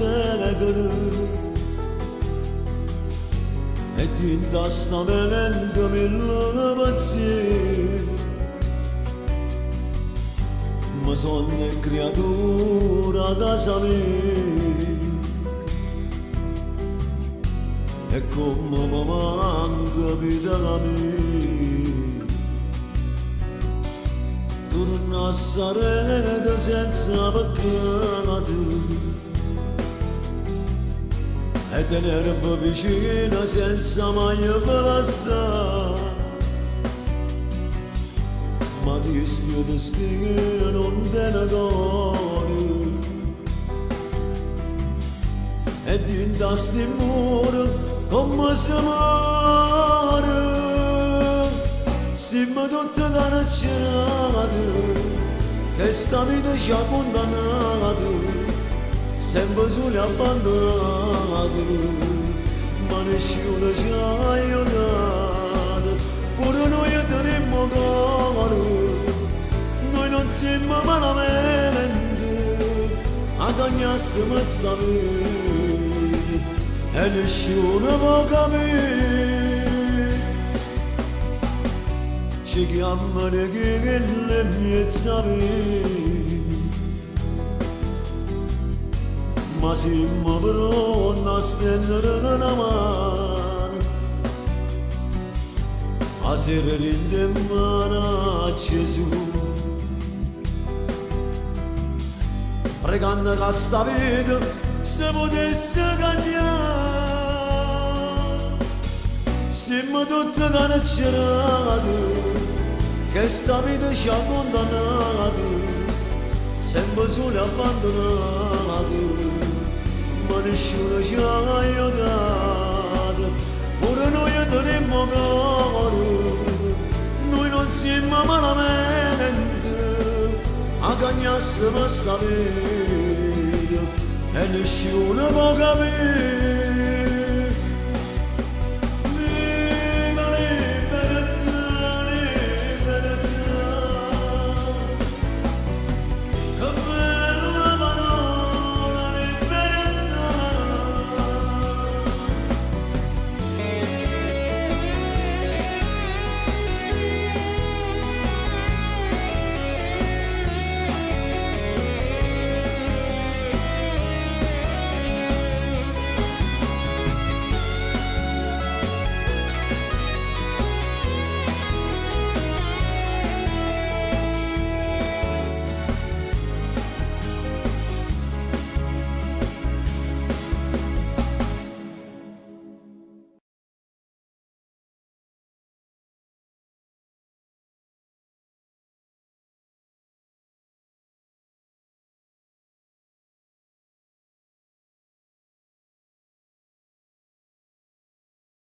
segănă e din asta melendo millono pazzi ma sono creatura a casa mia e come mi manca vita la mia torna a sarete senza peccato e tenervi vicino senza mai passare ma questo destino non te ne doni e dinta sti muro come si muore siamo tutti carcerati che sta vita ci ha condannato sempre soli abbandonati ma nessuno ci ha aiutato pure noi teniamo caro noi non siamo malamente a cagnarsi sta vita e nessuno può capire ci chiamano che le mie sapere ma siamo pronti a stendere una mano a serrare in mano a Gesù pregando che sta vita si potesse cagnare siamo tutti carcerati che sta vita ci ha condannato sempre soli abbandonati ma nessuno ci ha aiutato pure noi teniamo caro noi non siamo malamente a cagnarsi sta vita e nessuno può capire